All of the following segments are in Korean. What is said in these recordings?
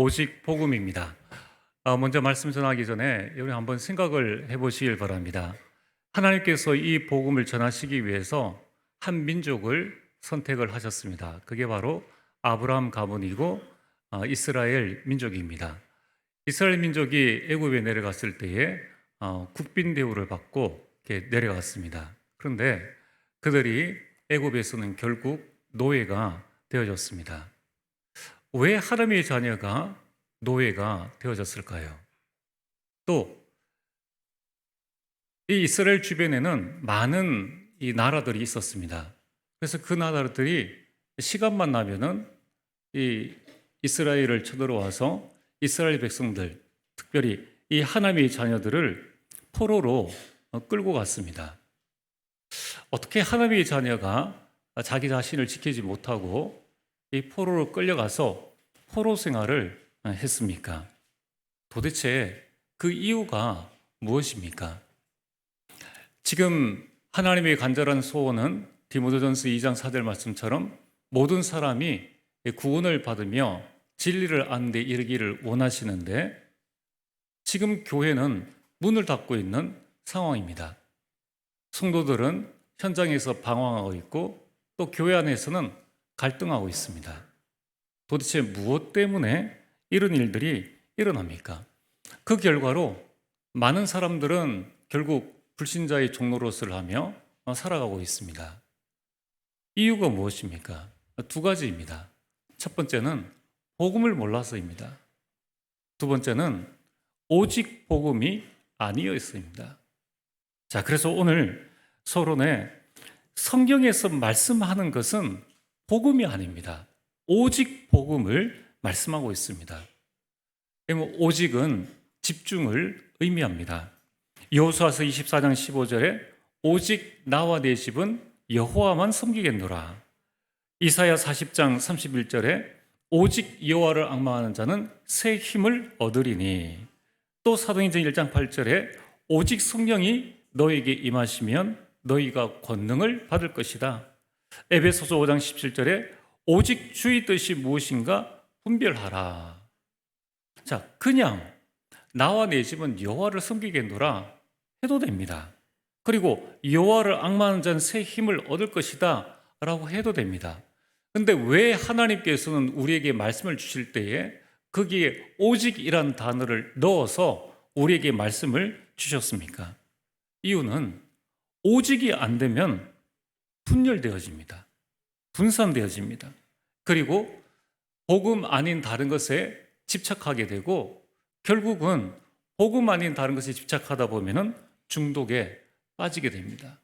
오직 복음입니다. 먼저 말씀 전하기 전에 여러분 한번 생각을 해보시길 바랍니다. 하나님께서 이 복음을 전하시기 위해서 한 민족을 선택을 하셨습니다. 그게 바로 아브라함 가문이고 이스라엘 민족입니다. 이스라엘 민족이 애굽에 내려갔을 때에 국빈 대우를 받고 이렇게 내려갔습니다. 그런데 그들이 애굽에서는 결국 노예가 되어졌습니다. 왜 하나님의 자녀가 노예가 되어졌을까요? 또 이 이스라엘 주변에는 많은 이 나라들이 있었습니다. 그래서 그 나라들이 시간만 나면은 이 이스라엘을 쳐들어와서 이스라엘 백성들, 특별히 이 하나님의 자녀들을 포로로 끌고 갔습니다. 어떻게 하나님의 자녀가 자기 자신을 지키지 못하고 이 포로로 끌려가서 포로 생활을 했습니까? 도대체 그 이유가 무엇입니까? 지금 하나님의 간절한 소원은 디모데전서 2장 4절 말씀처럼 모든 사람이 구원을 받으며 진리를 아는 데 이르기를 원하시는데 지금 교회는 문을 닫고 있는 상황입니다. 성도들은 현장에서 방황하고 있고 또 교회 안에서는 갈등하고 있습니다. 도대체 무엇 때문에 이런 일들이 일어납니까? 그 결과로 많은 사람들은 결국 불신자의 종노릇을 하며 살아가고 있습니다. 이유가 무엇입니까? 두 가지입니다. 첫 번째는 복음을 몰라서입니다. 두 번째는 오직 복음이 아니었습니다. 자, 그래서 오늘 서론에 성경에서 말씀하는 것은 복음이 아닙니다. 오직 복음을 말씀하고 있습니다. 오직은 집중을 의미합니다. 여호수아서 24장 15절에 오직 나와 내 집은 여호와만 섬기겠노라. 이사야 40장 31절에 오직 여호와를 앙망하는 자는 새 힘을 얻으리니. 또 사도행전 1장 8절에 오직 성령이 너에게 임하시면 너희가 권능을 받을 것이다. 에베소서 5장 17절에 오직 주의 뜻이 무엇인가 분별하라. 자, 그냥 나와 내 집은 여호와를 섬기겠노라 해도 됩니다. 그리고 여호와를 앙망하는 자는 새 힘을 얻을 것이다 라고 해도 됩니다. 그런데 왜 하나님께서는 우리에게 말씀을 주실 때에 거기에 오직이란 단어를 넣어서 우리에게 말씀을 주셨습니까? 이유는 오직이 안 되면 분열되어집니다. 분산되어집니다. 그리고 복음 아닌 다른 것에 집착하게 되고 결국은 복음 아닌 다른 것에 집착하다 보면은 중독에 빠지게 됩니다.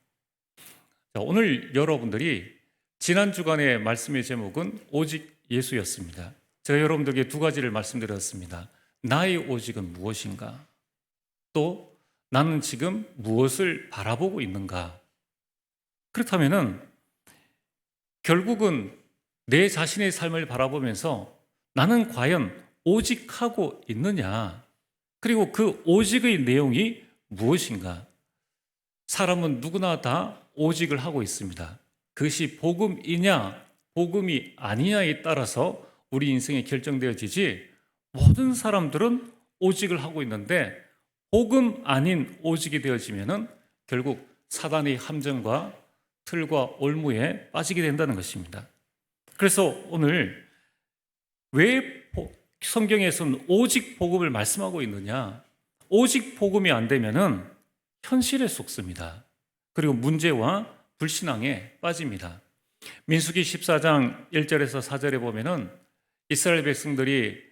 자, 오늘 여러분들이 지난 주간의 말씀의 제목은 오직 예수였습니다. 제가 여러분들에게 두 가지를 말씀드렸습니다. 나의 오직은 무엇인가? 또 나는 지금 무엇을 바라보고 있는가? 그렇다면은 결국은 내 자신의 삶을 바라보면서 나는 과연 오직하고 있느냐? 그리고 그 오직의 내용이 무엇인가? 사람은 누구나 다 오직을 하고 있습니다. 그것이 복음이냐, 복음이 아니냐에 따라서 우리 인생이 결정되어지지 모든 사람들은 오직을 하고 있는데 복음 아닌 오직이 되어지면은 결국 사단의 함정과 틀과 올무에 빠지게 된다는 것입니다. 그래서 오늘 왜 성경에서는 오직 복음을 말씀하고 있느냐? 오직 복음이 안 되면은 현실에 속습니다. 그리고 문제와 불신앙에 빠집니다. 민수기 14장 1절에서 4절에 보면은 이스라엘 백성들이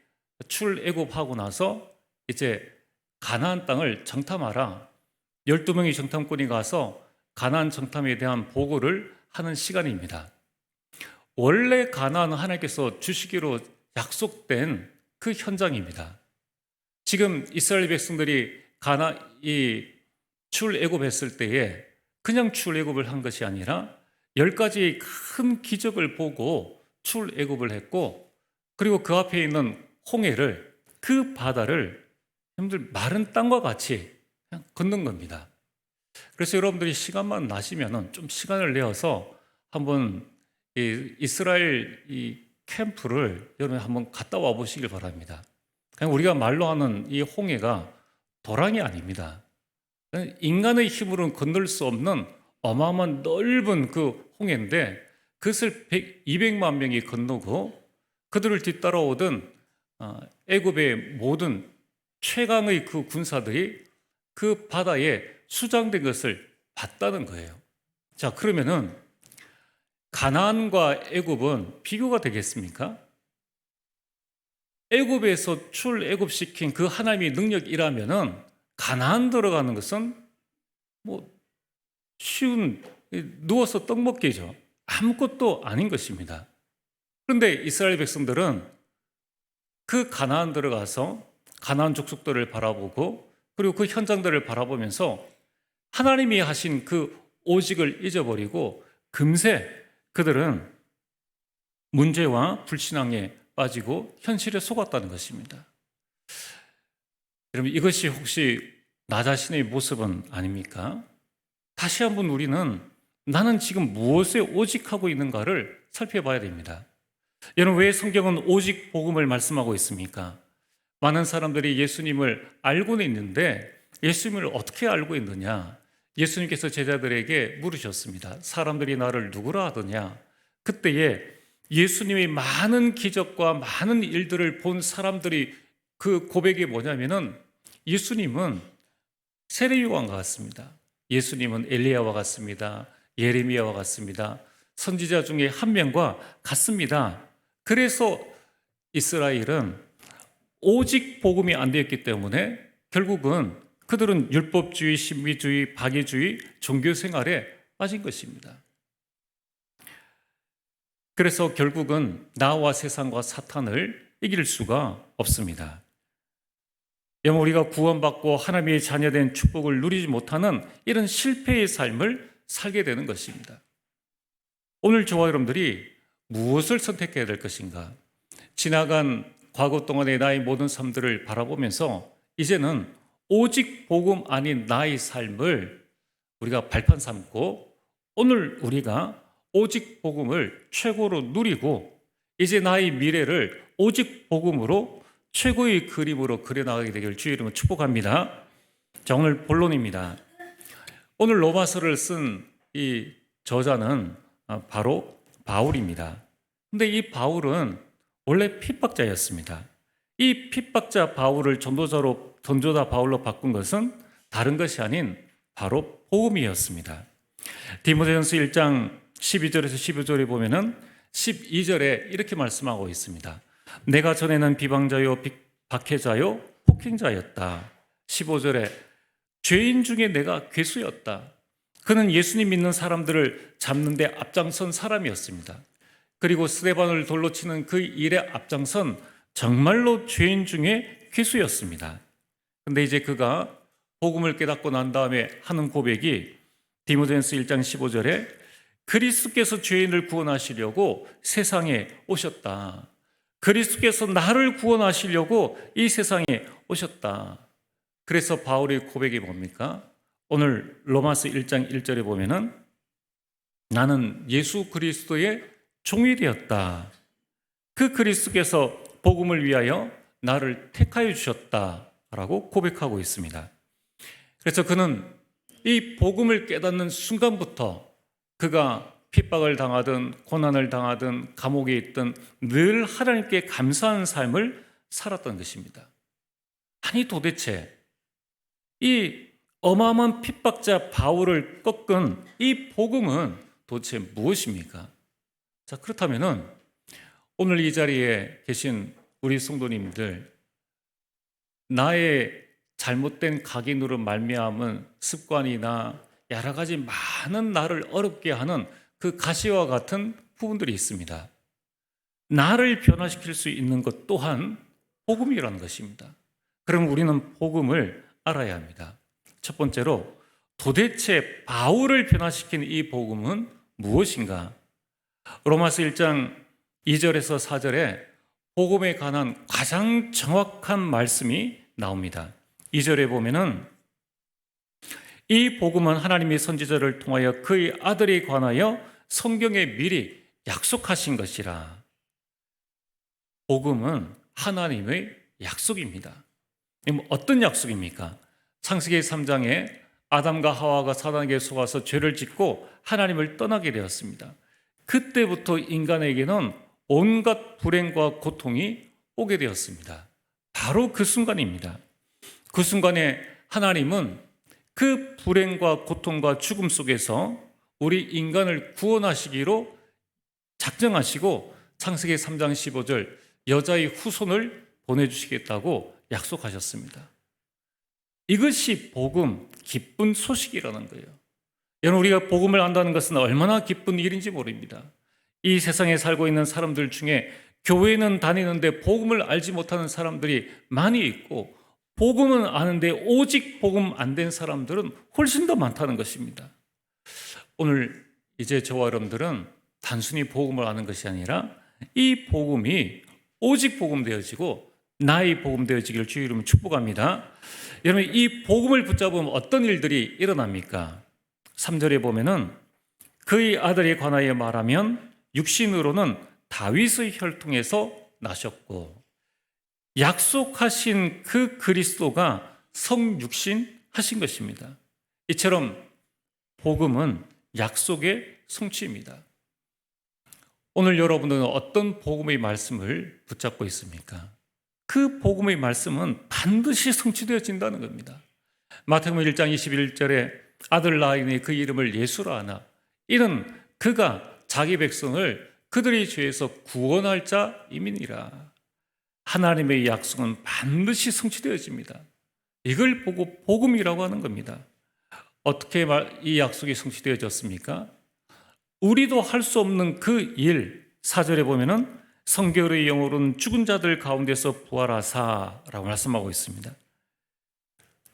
출애굽하고 나서 이제 가나안 땅을 정탐하라. 12명의 정탐꾼이 가서 가나안 정탐에 대한 보고를 하는 시간입니다. 원래 가나안은 하나님께서 주시기로 약속된 그 현장입니다. 지금 이스라엘 백성들이 이 출애굽했을 때에 그냥 출애굽을 한 것이 아니라 10가지의 큰 기적을 보고 출애굽을 했고 그리고 그 앞에 있는 홍해를 그 바다를 여러분들 마른 땅과 같이 그냥 걷는 겁니다. 그래서 여러분들이 시간만 나시면은 좀 시간을 내어서 한번 이스라엘 이 캠프를 여러분 한번 갔다 와 보시길 바랍니다. 그냥 우리가 말로 하는 이 홍해가 도랑이 아닙니다. 인간의 힘으로는 건널 수 없는 어마어마한 넓은 그 홍해인데 그것을 200만 명이 건너고 그들을 뒤따라오던 애굽의 모든 최강의 그 군사들이 그 바다에 수장된 것을 봤다는 거예요. 자, 그러면은 가나안과 애굽은 비교가 되겠습니까? 애굽에서 출애굽시킨 그 하나님의 능력이라면은 가나안 들어가는 것은 뭐 쉬운 누워서 떡 먹기죠. 아무것도 아닌 것입니다. 그런데 이스라엘 백성들은 그 가나안 들어가서 가나안 족속들을 바라보고 그리고 그 현장들을 바라보면서 하나님이 하신 그 오직을 잊어버리고 금세 그들은 문제와 불신앙에 빠지고 현실에 속았다는 것입니다. 여러분, 이것이 혹시 나 자신의 모습은 아닙니까? 다시 한번 우리는 나는 지금 무엇에 오직하고 있는가를 살펴봐야 됩니다. 여러분, 왜 성경은 오직 복음을 말씀하고 있습니까? 많은 사람들이 예수님을 알고는 있는데 예수님을 어떻게 알고 있느냐? 예수님께서 제자들에게 물으셨습니다. 사람들이 나를 누구라 하더냐? 그때에 예수님의 많은 기적과 많은 일들을 본 사람들이 그 고백이 뭐냐면은 예수님은 세례요한과 같습니다. 예수님은 엘리야와 같습니다. 예레미야와 같습니다. 선지자 중에 한 명과 같습니다. 그래서 이스라엘은 오직 복음이 안 되었기 때문에 결국은 그들은 율법주의, 신비주의, 박애주의, 종교 생활에 빠진 것입니다. 그래서 결국은 나와 세상과 사탄을 이길 수가 없습니다. 여러분, 우리가 구원받고 하나님의 자녀된 축복을 누리지 못하는 이런 실패의 삶을 살게 되는 것입니다. 오늘 저와 여러분들이 무엇을 선택해야 될 것인가? 지나간 과거 동안의 나의 모든 삶들을 바라보면서 이제는 오직 복음 아닌 나의 삶을 우리가 발판 삼고 오늘 우리가 오직 복음을 최고로 누리고 이제 나의 미래를 오직 복음으로 최고의 그림으로 그려나가게 되기를 주의 이름으로 축복합니다. 자, 오늘 본론입니다. 오늘 로마서를 쓴 이 저자는 바로 바울입니다. 근데 이 바울은 원래 핍박자였습니다. 이 핍박자 바울을 전도자 바울로 바꾼 것은 다른 것이 아닌 바로 복음이었습니다. 디모데전서 1장 12절에서 15절에 보면은 12절에 이렇게 말씀하고 있습니다. 내가 전에는 비방자요, 박해자요, 폭행자였다. 15절에 죄인 중에 내가 괴수였다. 그는 예수님 믿는 사람들을 잡는 데 앞장선 사람이었습니다. 그리고 스데반을 돌로 치는 그 일에 앞장선 정말로 죄인 중에 괴수였습니다. 근데 이제 그가 복음을 깨닫고 난 다음에 하는 고백이 디모데전서 1장 15절에 그리스도께서 죄인을 구원하시려고 세상에 오셨다. 그리스도께서 나를 구원하시려고 이 세상에 오셨다. 그래서 바울의 고백이 뭡니까? 오늘 로마서 1장 1절에 보면은 나는 예수 그리스도의 종이 되었다. 그 그리스도께서 복음을 위하여 나를 택하여 주셨다라고 고백하고 있습니다. 그래서 그는 이 복음을 깨닫는 순간부터 그가 핍박을 당하든 고난을 당하든 감옥에 있든 늘 하나님께 감사하는 삶을 살았던 것입니다. 아니 도대체 이 어마어마한 핍박자 바울을 꺾은 이 복음은 도대체 무엇입니까? 자, 그렇다면은 오늘 이 자리에 계신 우리 성도님들, 나의 잘못된 각인으로 말미암은 습관이나 여러 가지 많은 나를 어렵게 하는 그 가시와 같은 부분들이 있습니다. 나를 변화시킬 수 있는 것 또한 복음이라는 것입니다. 그럼 우리는 복음을 알아야 합니다. 첫 번째로 도대체 바울을 변화시킨 이 복음은 무엇인가? 로마서 1장 2절에서 4절에 복음에 관한 가장 정확한 말씀이 나옵니다. 2절에 보면은 이 복음은 하나님의 선지자를 통하여 그의 아들에 관하여 성경에 미리 약속하신 것이라. 복음은 하나님의 약속입니다. 어떤 약속입니까? 창세기 3장에 아담과 하와가 사단에게 속아서 죄를 짓고 하나님을 떠나게 되었습니다. 그때부터 인간에게는 온갖 불행과 고통이 오게 되었습니다. 바로 그 순간입니다. 그 순간에 하나님은 그 불행과 고통과 죽음 속에서 우리 인간을 구원하시기로 작정하시고 창세기 3장 15절 여자의 후손을 보내주시겠다고 약속하셨습니다. 이것이 복음, 기쁜 소식이라는 거예요. 여러분, 우리가 복음을 안다는 것은 얼마나 기쁜 일인지 모릅니다. 이 세상에 살고 있는 사람들 중에 교회는 다니는데 복음을 알지 못하는 사람들이 많이 있고, 복음은 아는데 오직 복음 안 된 사람들은 훨씬 더 많다는 것입니다. 오늘 이제 저와 여러분들은 단순히 복음을 아는 것이 아니라 이 복음이 오직 복음 되어지고 나의 복음 되어지기를 주의 이름으로 축복합니다. 여러분, 이 복음을 붙잡으면 어떤 일들이 일어납니까? 3절에 보면은 그의 아들에 관하여 말하면 육신으로는 다윗의 혈통에서 나셨고, 약속하신 그 그리스도가 성육신 하신 것입니다. 이처럼 복음은 약속의 성취입니다. 오늘 여러분들은 어떤 복음의 말씀을 붙잡고 있습니까? 그 복음의 말씀은 반드시 성취되어진다는 겁니다. 마태복음 1장 21절에 아들 낳으니 그 이름을 예수라 하나, 이는 그가 자기 백성을 그들의 죄에서 구원할 자임이니라. 하나님의 약속은 반드시 성취되어집니다. 이걸 보고 복음이라고 하는 겁니다. 어떻게 이 약속이 성취되어졌습니까? 우리도 할 수 없는 그 일, 4절에 보면은 성경의 영어로는 죽은 자들 가운데서 부활하사라고 말씀하고 있습니다.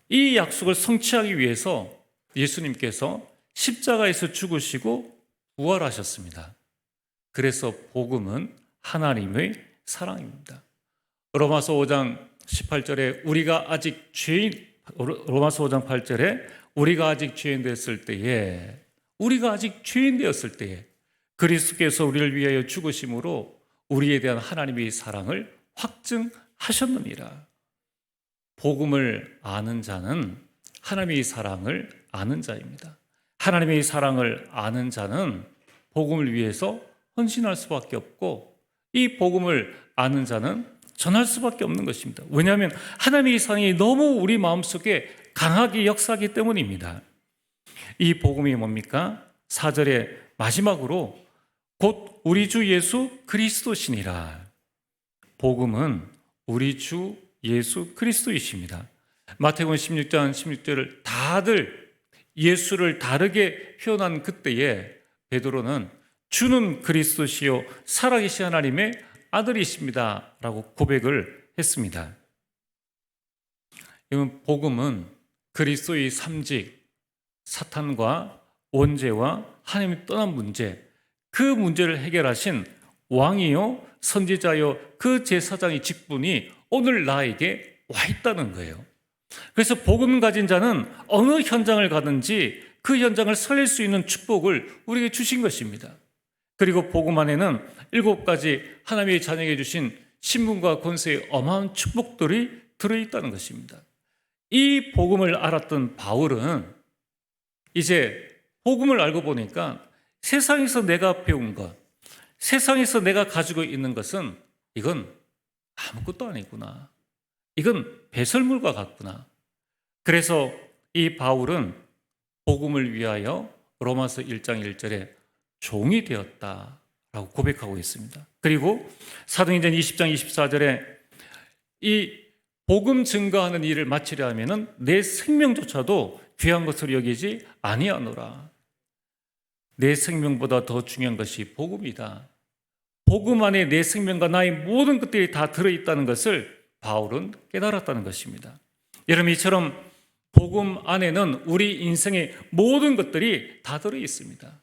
이 약속을 성취하기 위해서 예수님께서 십자가에서 죽으시고 부활하셨습니다. 그래서 복음은 하나님의 사랑입니다. 로마서 5장 18절에 로마서 5장 8절에 우리가 아직 죄인 되었을 때에 그리스도께서 우리를 위하여 죽으심으로 우리에 대한 하나님의 사랑을 확증하셨느니라. 복음을 아는 자는 하나님의 사랑을 아는 자입니다. 하나님의 사랑을 아는 자는 복음을 위해서 헌신할 수밖에 없고, 이 복음을 아는 자는 전할 수밖에 없는 것입니다. 왜냐하면 하나님의 사랑이 너무 우리 마음속에 강하게 역사하기 때문입니다. 이 복음이 뭡니까? 4절의 마지막으로 곧 우리 주 예수 그리스도시니라. 복음은 우리 주 예수 그리스도이십니다. 마태복음 16장 16절을 다들 예수를 다르게 표현한 그때에 베드로는 주는 그리스도시요 살아계신 하나님의 아들이십니다 라고 고백을 했습니다. 복음은 그리스도의 삼직, 사탄과 원죄와 하나님이 떠난 문제, 그 문제를 해결하신 왕이요 선지자요 그 제사장의 직분이 오늘 나에게 와 있다는 거예요. 그래서 복음 가진 자는 어느 현장을 가든지 그 현장을 살릴 수 있는 축복을 우리에게 주신 것입니다. 그리고 복음 안에는 7가지 하나님의 자녀에게 주신 신분과 권세의 어마어마한 축복들이 들어있다는 것입니다. 이 복음을 알았던 바울은 이제 복음을 알고 보니까 세상에서 내가 배운 것, 세상에서 내가 가지고 있는 것은 이건 아무것도 아니구나. 이건 배설물과 같구나. 그래서 이 바울은 복음을 위하여 로마서 1장 1절에 종이 되었다라고 고백하고 있습니다. 그리고 사도행전 20장 24절에 이 복음 증거하는 일을 마치려 하면은 내 생명조차도 귀한 것으로 여기지 아니하노라. 내 생명보다 더 중요한 것이 복음이다. 복음 안에 내 생명과 나의 모든 것들이 다 들어있다는 것을 바울은 깨달았다는 것입니다. 여러분, 이처럼 복음 안에는 우리 인생의 모든 것들이 다 들어있습니다.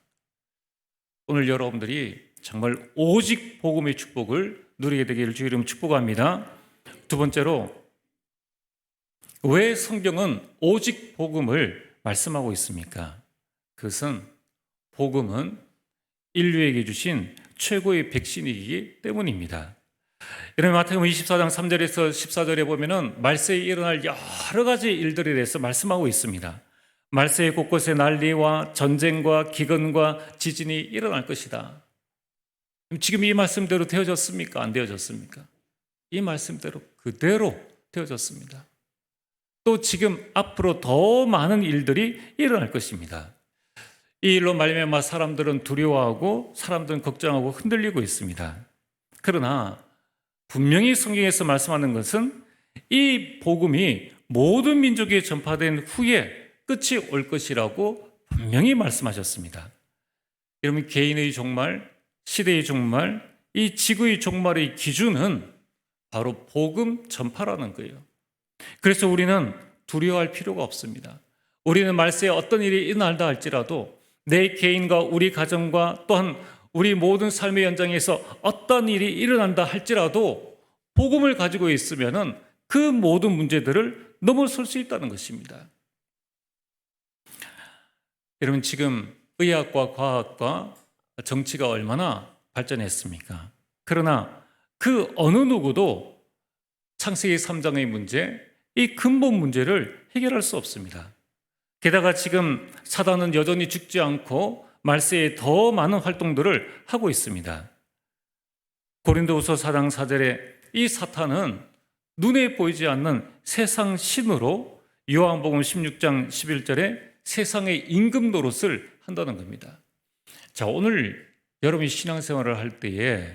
오늘 여러분들이 정말 오직 복음의 축복을 누리게 되기를 주의 이름으로 축복합니다. 두 번째로, 왜 성경은 오직 복음을 말씀하고 있습니까? 그것은 복음은 인류에게 주신 최고의 백신이기 때문입니다. 이런 마태복음 24장 3절에서 14절에 보면은 말세에 일어날 여러 가지 일들에 대해서 말씀하고 있습니다. 말세의 곳곳에 난리와 전쟁과 기근과 지진이 일어날 것이다. 지금 이 말씀대로 되어졌습니까? 안 되어졌습니까? 이 말씀대로 그대로 되어졌습니다. 또 지금 앞으로 더 많은 일들이 일어날 것입니다. 이 일로 말미암아 사람들은 두려워하고 사람들은 걱정하고 흔들리고 있습니다. 그러나 분명히 성경에서 말씀하는 것은 이 복음이 모든 민족에 전파된 후에 끝이 올 것이라고 분명히 말씀하셨습니다. 여러분, 개인의 종말, 시대의 종말, 이 지구의 종말의 기준은 바로 복음 전파라는 거예요. 그래서 우리는 두려워할 필요가 없습니다. 우리는 말세에 어떤 일이 일어난다 할지라도 내 개인과 우리 가정과 또한 우리 모든 삶의 현장에서 어떤 일이 일어난다 할지라도 복음을 가지고 있으면 그 모든 문제들을 넘어설 수 있다는 것입니다. 여러분, 지금 의학과 과학과 정치가 얼마나 발전했습니까? 그러나 그 어느 누구도 창세기 3장의 문제, 이 근본 문제를 해결할 수 없습니다. 게다가 지금 사단은 여전히 죽지 않고 말세에 더 많은 활동들을 하고 있습니다. 고린도후서 4장 4절에 이 사탄은 눈에 보이지 않는 세상 신으로 요한복음 16장 11절에 세상의 임금 노릇을 한다는 겁니다. 자, 오늘 여러분이 신앙생활을 할 때에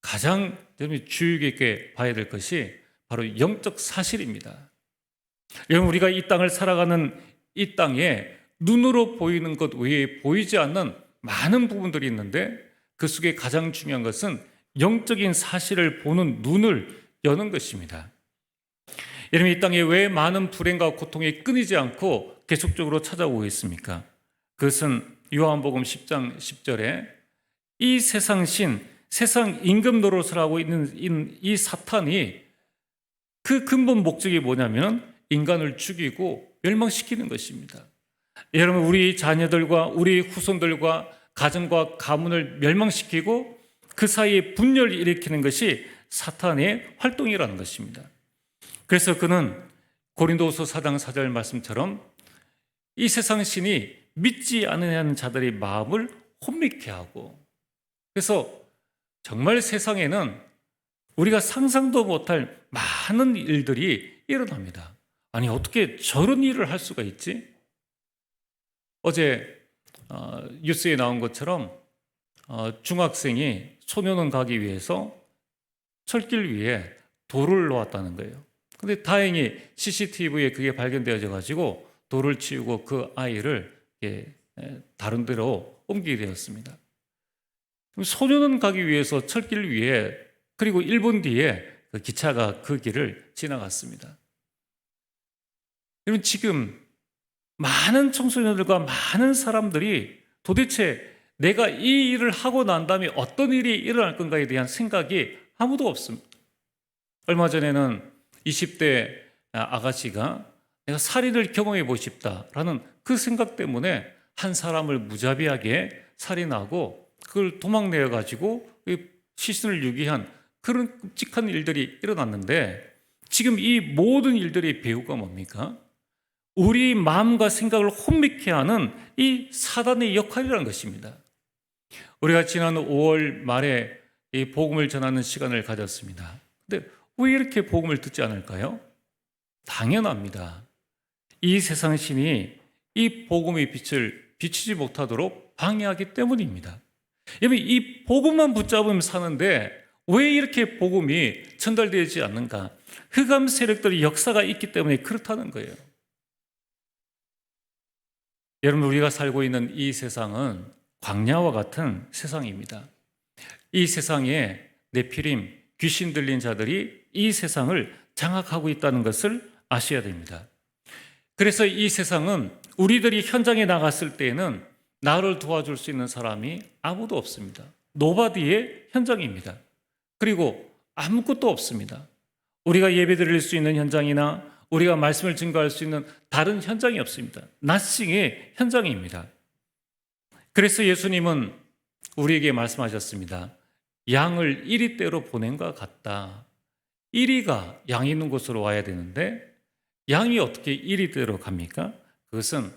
가장 여러분이 주의 깊게 봐야 될 것이 바로 영적 사실입니다. 여러분, 우리가 이 땅을 살아가는 이 땅에 눈으로 보이는 것 외에 보이지 않는 많은 부분들이 있는데 그 속에 가장 중요한 것은 영적인 사실을 보는 눈을 여는 것입니다. 여러분, 이 땅에 왜 많은 불행과 고통이 끊이지 않고 계속적으로 찾아오고 있습니까? 그것은 요한복음 10장 10절에 이 세상 신, 세상 임금 노릇을 하고 있는 이 사탄이 그 근본 목적이 뭐냐면 인간을 죽이고 멸망시키는 것입니다. 여러분, 우리 자녀들과 우리 후손들과 가정과 가문을 멸망시키고 그 사이에 분열을 일으키는 것이 사탄의 활동이라는 것입니다. 그래서 그는 고린도후서 4장 4절 말씀처럼 이 세상 신이 믿지 않는 자들의 마음을 혼미케 하고, 그래서 정말 세상에는 우리가 상상도 못할 많은 일들이 일어납니다. 아니, 어떻게 저런 일을 할 수가 있지? 어제 뉴스에 나온 것처럼 중학생이 소년원 가기 위해서 철길 위에 돌을 놓았다는 거예요. 근데 다행히 CCTV에 그게 발견되어져 가지고 돌을 치우고 그 아이를 다른 데로 옮기게 되었습니다. 소년원 가기 위해서 철길 위에, 그리고 1분 뒤에 그 기차가 그 길을 지나갔습니다. 여러분, 지금 많은 청소년들과 많은 사람들이 도대체 내가 이 일을 하고 난 다음에 어떤 일이 일어날 건가에 대한 생각이 아무도 없습니다. 얼마 전에는 20대 아가씨가 내가 살인을 경험해 보고 싶다라는 그 생각 때문에 한 사람을 무자비하게 살인하고 그걸 도망내어 가지고 시신을 유기한 그런 끔찍한 일들이 일어났는데, 지금 이 모든 일들의 배후가 뭡니까? 우리 마음과 생각을 혼미케 하는 이 사단의 역할이라는 것입니다. 우리가 지난 5월 말에 이 복음을 전하는 시간을 가졌습니다. 근데 왜 이렇게 복음을 듣지 않을까요? 당연합니다. 이 세상 신이 이 복음의 빛을 비치지 못하도록 방해하기 때문입니다. 여러분, 이 복음만 붙잡으면 사는데 왜 이렇게 복음이 전달되지 않는가? 흑암 세력들의 역사가 있기 때문에 그렇다는 거예요. 여러분, 우리가 살고 있는 이 세상은 광야와 같은 세상입니다. 이 세상에 네피림, 귀신 들린 자들이 이 세상을 장악하고 있다는 것을 아셔야 됩니다. 그래서 이 세상은 우리들이 현장에 나갔을 때에는 나를 도와줄 수 있는 사람이 아무도 없습니다. 노바디의 현장입니다. 그리고 아무것도 없습니다. 우리가 예배드릴 수 있는 현장이나 우리가 말씀을 증거할 수 있는 다른 현장이 없습니다. 낫싱의 현장입니다. 그래서 예수님은 우리에게 말씀하셨습니다. 양을 이리떼로 보낸 것 같다. 이리가 양이 있는 곳으로 와야 되는데 양이 어떻게 이리떼로 갑니까? 그것은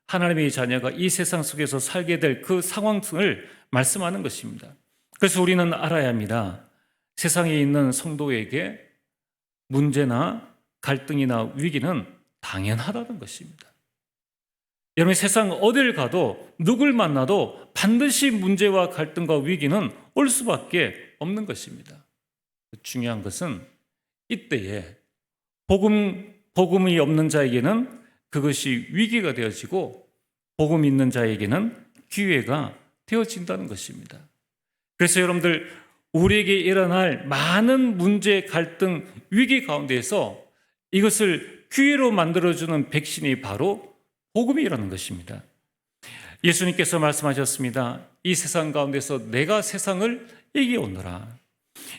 하나님의 자녀가 이 세상 속에서 살게 될 그 상황을 말씀하는 것입니다. 그래서 우리는 알아야 합니다. 세상에 있는 성도에게 문제나 갈등이나 위기는 당연하다는 것입니다. 여러분, 세상 어딜 가도 누굴 만나도 반드시 문제와 갈등과 위기는 올 수밖에 없는 것입니다. 중요한 것은 이때에 복음이 없는 자에게는 그것이 위기가 되어지고 복음이 있는 자에게는 기회가 되어진다는 것입니다. 그래서 여러분들, 우리에게 일어날 많은 문제, 갈등, 위기 가운데에서 이것을 기회로 만들어주는 백신이 바로 복음이라는 것입니다. 예수님께서 말씀하셨습니다. 이 세상 가운데서 내가 세상을 이기오노라.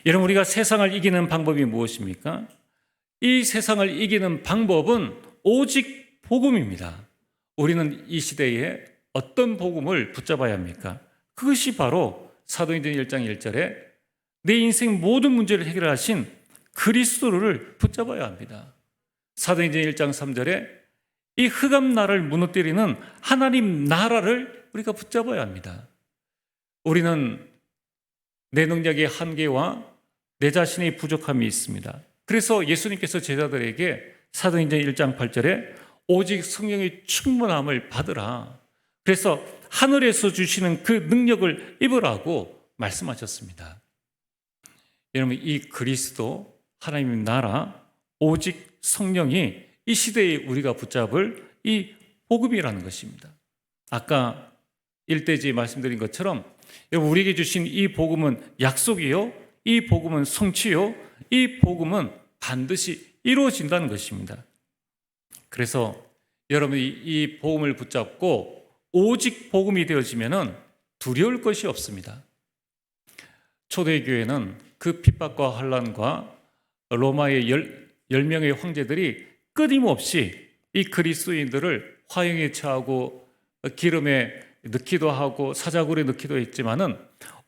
여러분, 우리가 세상을 이기는 방법이 무엇입니까? 이 세상을 이기는 방법은 오직 복음입니다. 우리는 이 시대에 어떤 복음을 붙잡아야 합니까? 그것이 바로 사도행전 1장 1절에 내 인생 모든 문제를 해결하신 그리스도를 붙잡아야 합니다. 사도행전 1장 3절에 이 흑암 나라를 무너뜨리는 하나님 나라를 우리가 붙잡아야 합니다. 우리는 내 능력의 한계와 내 자신의 부족함이 있습니다. 그래서 예수님께서 제자들에게 사도행전 1장 8절에 오직 성령의 충만함을 받으라. 그래서 하늘에서 주시는 그 능력을 입으라고 말씀하셨습니다. 여러분, 이 그리스도, 하나님의 나라, 오직 성령이 이 시대에 우리가 붙잡을 이 복음이라는 것입니다. 아까 일대지에 말씀드린 것처럼 우리에게 주신 이 복음은 약속이요, 이 복음은 성취요, 이 복음은 반드시 이루어진다는 것입니다. 그래서 여러분이 이 복음을 붙잡고 오직 복음이 되어지면 두려울 것이 없습니다. 초대교회는 그 핍박과 환난과 로마의 10명의 황제들이 끊임없이 이 그리스도인들을 화형에 처하고 기름에 넣기도 하고 사자굴에 넣기도 했지만은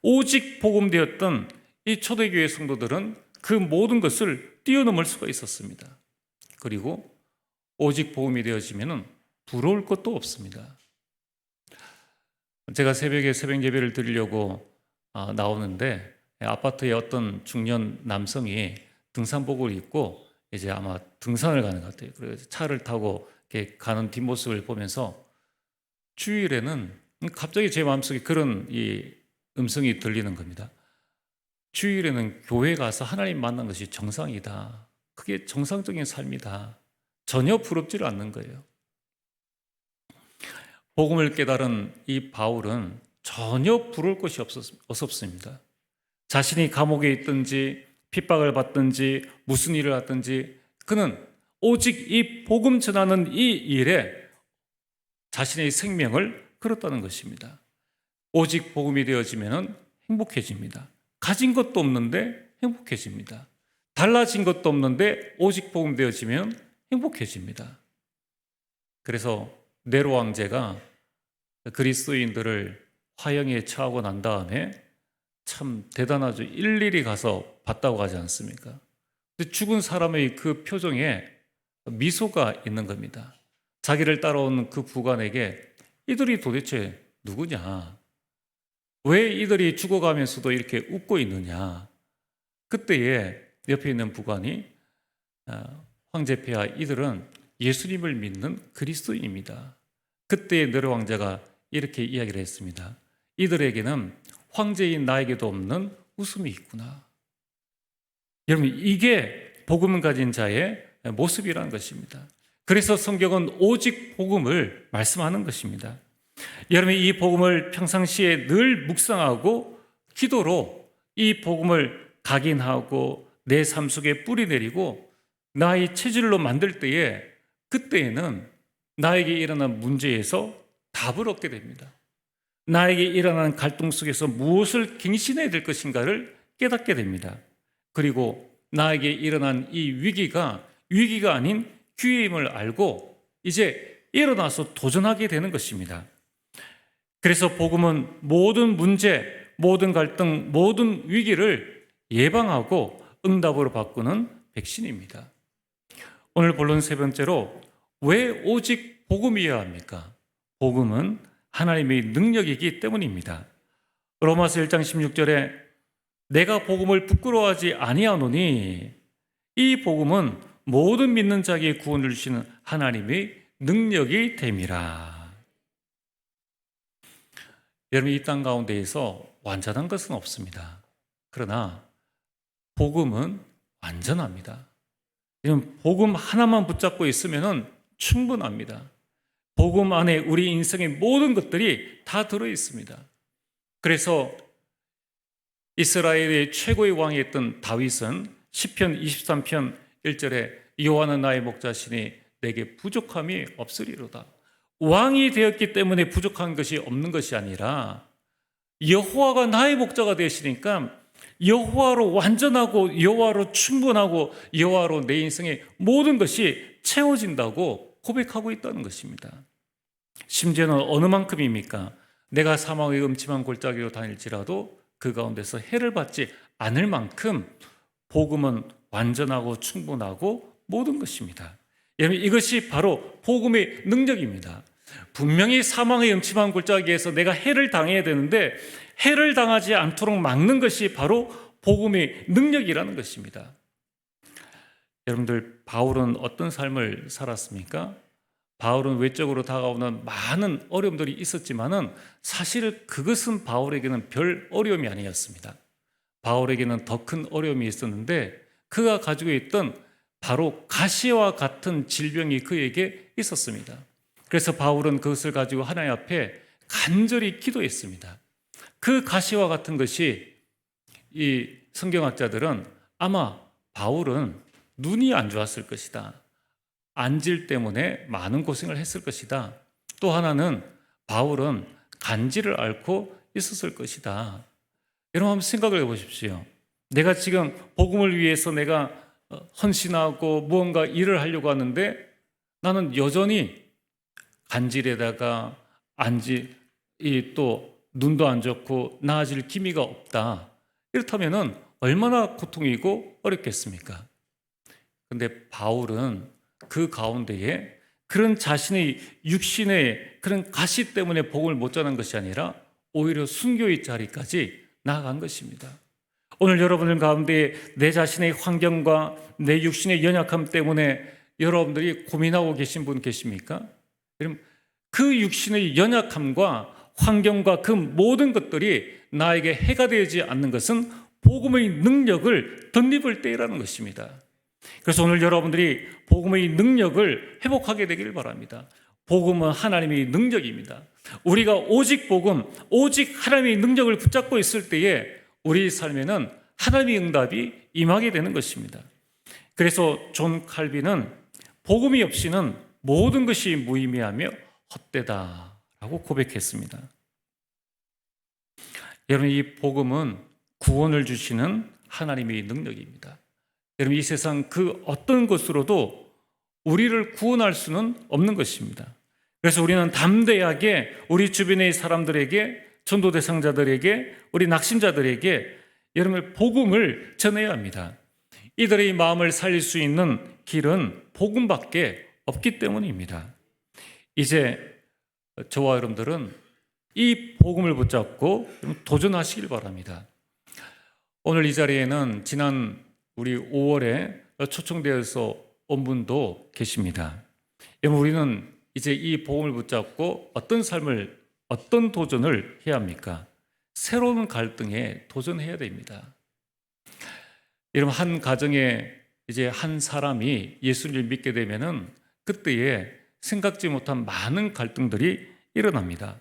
오직 복음되었던 이 초대교회 성도들은 그 모든 것을 뛰어넘을 수가 있었습니다. 그리고 오직 복음이 되어지면 부러울 것도 없습니다. 제가 새벽에 새벽 예배를 드리려고 나오는데 아파트에 어떤 중년 남성이 등산복을 입고 이제 아마 등산을 가는 것 같아요. 그래서 차를 타고 이렇게 가는 뒷모습을 보면서 주일에는 갑자기 제 마음속에 그런 이 음성이 들리는 겁니다. 주일에는 교회 가서 하나님 만난 것이 정상이다. 그게 정상적인 삶이다. 전혀 부럽지를 않는 거예요. 복음을 깨달은 이 바울은 전혀 부러울 것이 없었습니다. 자신이 감옥에 있든지 핍박을 받든지 무슨 일을 하든지 그는 오직 이 복음 전하는 이 일에 자신의 생명을 걸었다는 것입니다. 오직 복음이 되어지면 행복해집니다. 가진 것도 없는데 행복해집니다. 달라진 것도 없는데 오직 복음 되어지면 행복해집니다. 그래서 네로 왕제가 그리스도인들을 화형에 처하고 난 다음에 참 대단하죠. 일일이 가서 봤다고 하지 않습니까? 죽은 사람의 그 표정에 미소가 있는 겁니다. 자기를 따라오는 그 부관에게 이들이 도대체 누구냐? 왜 이들이 죽어가면서도 이렇게 웃고 있느냐? 그때에 옆에 있는 부관이 황제폐하, 이들은 예수님을 믿는 그리스도인입니다. 그때 네로 왕자가 이렇게 이야기를 했습니다. 이들에게는 황제인 나에게도 없는 웃음이 있구나. 여러분, 이게 복음을 가진 자의 모습이라는 것입니다. 그래서 성경은 오직 복음을 말씀하는 것입니다. 여러분, 이 복음을 평상시에 늘 묵상하고 기도로 이 복음을 각인하고 내 삶 속에 뿌리내리고 나의 체질로 만들 때에 그때에는 나에게 일어난 문제에서 답을 얻게 됩니다. 나에게 일어난 갈등 속에서 무엇을 갱신해야 될 것인가를 깨닫게 됩니다. 그리고 나에게 일어난 이 위기가 아닌 기회임을 알고 이제 일어나서 도전하게 되는 것입니다. 그래서 복음은 모든 문제, 모든 갈등, 모든 위기를 예방하고 응답으로 바꾸는 백신입니다. 오늘 본론 세 번째로 왜 오직 복음이어야 합니까? 복음은 하나님의 능력이기 때문입니다. 로마서 1장 16절에 내가 복음을 부끄러워하지 아니하노니 이 복음은 모든 믿는 자에게 구원을 주시는 하나님의 능력이 됨이라. 여러분, 이 땅 가운데에서 완전한 것은 없습니다. 그러나 복음은 완전합니다. 복음 하나만 붙잡고 있으면 충분합니다. 복음 안에 우리 인생의 모든 것들이 다 들어 있습니다. 그래서 이스라엘의 최고의 왕이었던 다윗은 시편 23편 1절에 여호와는 나의 목자시니 내게 부족함이 없으리로다. 왕이 되었기 때문에 부족한 것이 없는 것이 아니라 여호와가 나의 목자가 되시니까 여호와로 완전하고 여호와로 충분하고 여호와로 내 인생의 모든 것이 채워진다고 고백하고 있다는 것입니다. 심지어는 어느 만큼입니까? 내가 사망의 음침한 골짜기로 다닐지라도 그 가운데서 해를 받지 않을 만큼 복음은 완전하고 충분하고 모든 것입니다. 여러분, 이것이 바로 복음의 능력입니다. 분명히 사망의 음침한 골짜기에서 내가 해를 당해야 되는데 해를 당하지 않도록 막는 것이 바로 복음의 능력이라는 것입니다. 여러분들, 바울은 어떤 삶을 살았습니까? 바울은 외적으로 다가오는 많은 어려움들이 있었지만은 사실 그것은 바울에게는 별 어려움이 아니었습니다. 바울에게는 더 큰 어려움이 있었는데 그가 가지고 있던 바로 가시와 같은 질병이 그에게 있었습니다. 그래서 바울은 그것을 가지고 하나님 앞에 간절히 기도했습니다. 그 가시와 같은 것이 이 성경학자들은 아마 바울은 눈이 안 좋았을 것이다. 안질 때문에 많은 고생을 했을 것이다. 또 하나는 바울은 간질을 앓고 있었을 것이다. 여러분, 한번 생각을 해보십시오. 내가 지금 복음을 위해서 내가 헌신하고 무언가 일을 하려고 하는데 나는 여전히 간질에다가 또 눈도 안 좋고 나아질 기미가 없다. 이렇다면 얼마나 고통이고 어렵겠습니까? 근데 바울은 그 가운데에 그런 자신의 육신의 그런 가시 때문에 복음을 못 전한 것이 아니라 오히려 순교의 자리까지 나아간 것입니다. 오늘 여러분들 가운데 내 자신의 환경과 내 육신의 연약함 때문에 여러분들이 고민하고 계신 분 계십니까? 여러분, 그 육신의 연약함과 환경과 그 모든 것들이 나에게 해가 되지 않는 것은 복음의 능력을 덧입을 때라는 것입니다. 그래서 오늘 여러분들이 복음의 능력을 회복하게 되기를 바랍니다. 복음은 하나님의 능력입니다. 우리가 오직 복음, 오직 하나님의 능력을 붙잡고 있을 때에 우리 삶에는 하나님의 응답이 임하게 되는 것입니다. 그래서 존 칼빈은 복음이 없이는 모든 것이 무의미하며 헛되다라고 고백했습니다. 여러분, 이 복음은 구원을 주시는 하나님의 능력입니다. 여러분, 이 세상 그 어떤 것으로도 우리를 구원할 수는 없는 것입니다. 그래서 우리는 담대하게 우리 주변의 사람들에게, 전도 대상자들에게, 우리 낙심자들에게 여러분의 복음을 전해야 합니다. 이들의 마음을 살릴 수 있는 길은 복음밖에 없기 때문입니다. 이제 저와 여러분들은 이 복음을 붙잡고 도전하시길 바랍니다. 오늘 이 자리에는 지난 우리 5월에 초청되어서 온 분도 계십니다. 우리는 이제 이 복음을 붙잡고 어떤 도전을 해야 합니까? 새로운 갈등에 도전해야 됩니다. 여러분, 한 가정에 이제 한 사람이 예수를 믿게 되면은 그때에 생각지 못한 많은 갈등들이 일어납니다.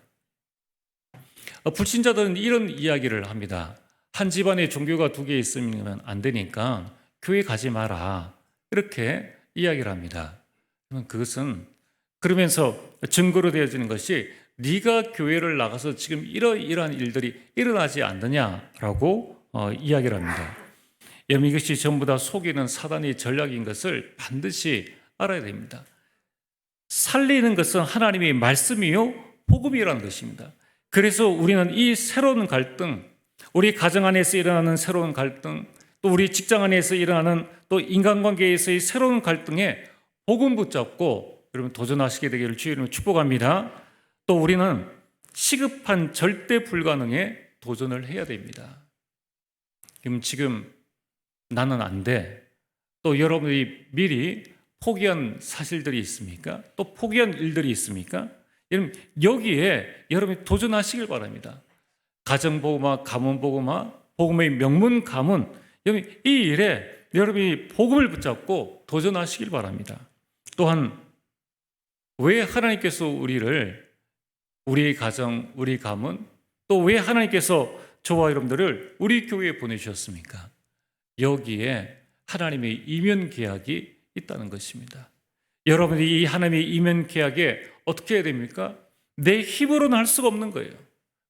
불신자들은 이런 이야기를 합니다. 한 집안에 종교가 2개 있으면 안 되니까 교회 가지 마라. 이렇게 이야기를 합니다. 그것은 그러면서 증거로 되어지는 것이 네가 교회를 나가서 지금 이러이러한 일들이 일어나지 않느냐라고 이야기를 합니다. 여러분, 이것이 전부 다 속이는 사단의 전략인 것을 반드시 알아야 됩니다. 살리는 것은 하나님의 말씀이요 복음이라는 것입니다. 그래서 우리는 이 새로운 갈등, 우리 가정 안에서 일어나는 새로운 갈등, 또 우리 직장 안에서 일어나는 또 인간관계에서의 새로운 갈등에 복음 붙잡고 여러분 도전하시게 되기를 주의 이름으로 축복합니다. 또 우리는 시급한 절대 불가능에 도전을 해야 됩니다. 그럼 지금 나는 안 돼. 또 여러분이 미리 포기한 사실들이 있습니까? 또 포기한 일들이 있습니까? 여러분 여기에 여러분이 도전하시길 바랍니다. 가정복음화, 가문복음화, 복음의 명문 가문, 여러분 이 일에 여러분이 복음을 붙잡고 도전하시길 바랍니다. 또한 왜 하나님께서 우리를, 우리 가정, 우리 가문, 또 왜 하나님께서 저와 여러분들을 우리 교회에 보내주셨습니까? 여기에 하나님의 이면 계약이 있다는 것입니다. 여러분이 이 하나님의 이면 계약에 어떻게 해야 됩니까? 내 힘으로는 할 수가 없는 거예요.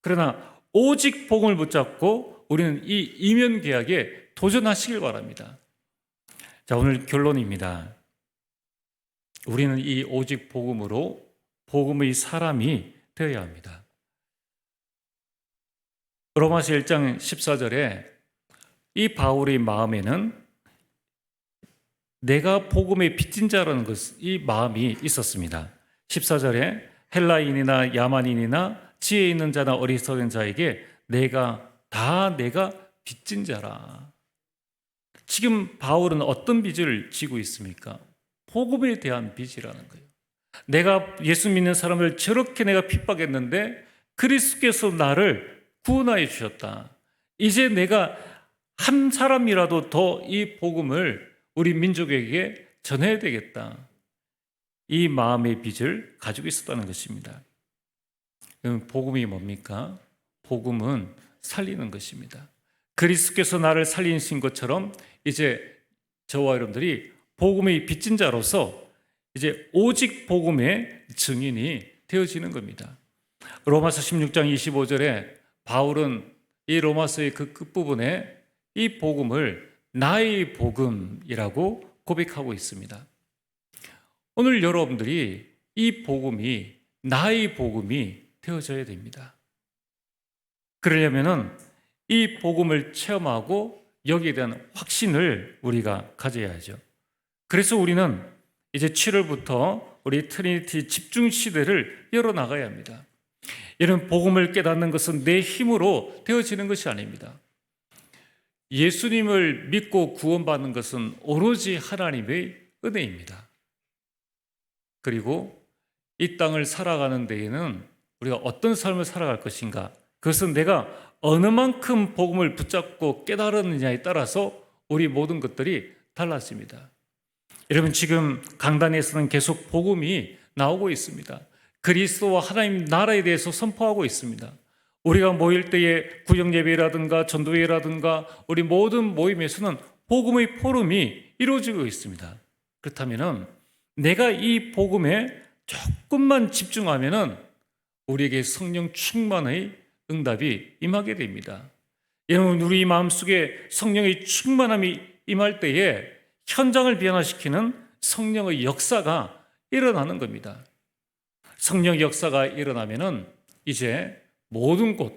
그러나 오직 복음을 붙잡고 우리는 이 이면 계약에 도전하시길 바랍니다. 자, 오늘 결론입니다. 우리는 이 오직 복음으로 복음의 사람이 되어야 합니다. 로마서 1장 14절에 이 바울의 마음에는 내가 복음의 빚진 자라는 이 마음이 있었습니다. 14절에 헬라인이나 야만인이나 지혜 있는 자나 어리석은 자에게 내가 빚진 자라. 지금 바울은 어떤 빚을 지고 있습니까? 복음에 대한 빚이라는 거예요. 내가 예수 믿는 사람을 저렇게 내가 핍박했는데 그리스도께서 나를 구원하여 주셨다. 이제 내가 한 사람이라도 더 이 복음을 우리 민족에게 전해야 되겠다. 이 마음의 빚을 가지고 있었다는 것입니다. 복음이 뭡니까? 복음은 살리는 것입니다. 그리스도께서 나를 살리신 것처럼 이제 저와 여러분들이 복음의 빚진 자로서 이제 오직 복음의 증인이 되어지는 겁니다. 로마서 16장 25절에 바울은 이 로마서의 그 끝부분에 이 복음을 나의 복음이라고 고백하고 있습니다. 오늘 여러분들이 이 복음이 나의 복음이 되어져야 됩니다. 그러려면은 이 복음을 체험하고 여기에 대한 확신을 우리가 가져야죠. 그래서 우리는 이제 7월부터 우리 트리니티 집중 시대를 열어나가야 합니다. 이런 복음을 깨닫는 것은 내 힘으로 되어지는 것이 아닙니다. 예수님을 믿고 구원받는 것은 오로지 하나님의 은혜입니다. 그리고 이 땅을 살아가는 데에는 우리가 어떤 삶을 살아갈 것인가, 그것은 내가 어느 만큼 복음을 붙잡고 깨달았느냐에 따라서 우리 모든 것들이 달라집니다. 여러분 지금 강단에서는 계속 복음이 나오고 있습니다. 그리스도와 하나님 나라에 대해서 선포하고 있습니다. 우리가 모일 때에 구역예배라든가 전도회라든가 우리 모든 모임에서는 복음의 포럼이 이루어지고 있습니다. 그렇다면 내가 이 복음에 조금만 집중하면 우리에게 성령 충만의 응답이 임하게 됩니다. 여러분 우리 마음속에 성령의 충만함이 임할 때에 현장을 변화시키는 성령의 역사가 일어나는 겁니다. 성령의 역사가 일어나면은 이제 모든 곳,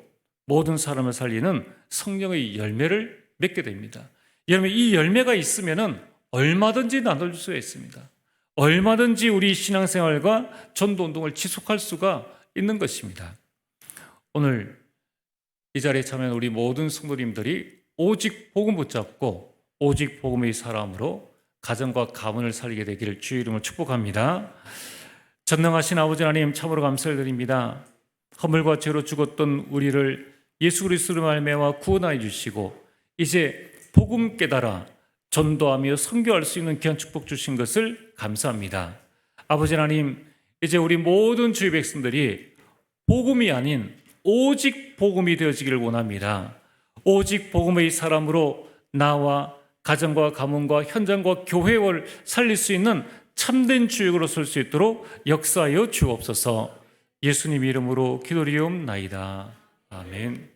모든 사람을 살리는 성령의 열매를 맺게 됩니다. 여러분 이 열매가 있으면은 얼마든지 나눠줄 수 있습니다. 얼마든지 우리 신앙생활과 전도운동을 지속할 수가 있는 것입니다. 오늘 이 자리에 참여한 우리 모든 성도님들이 오직 복음 붙잡고 오직 복음의 사람으로 가정과 가문을 살리게 되기를 주의 이름으로 축복합니다. 전능하신 아버지 하나님 참으로 감사를 드립니다. 허물과 죄로 죽었던 우리를 예수 그리스도로 말미암아 구원하여 주시고 이제 복음 깨달아 전도하며 선교할 수 있는 귀한 축복 주신 것을 감사합니다. 아버지 하나님 이제 우리 모든 주의 백성들이 복음이 아닌 오직 복음이 되어지기를 원합니다. 오직 복음의 사람으로 나와 가정과 가문과 현장과 교회를 살릴 수 있는 참된 주역으로 설 수 있도록 역사하여 주옵소서. 예수님 이름으로 기도리옵나이다. 아멘.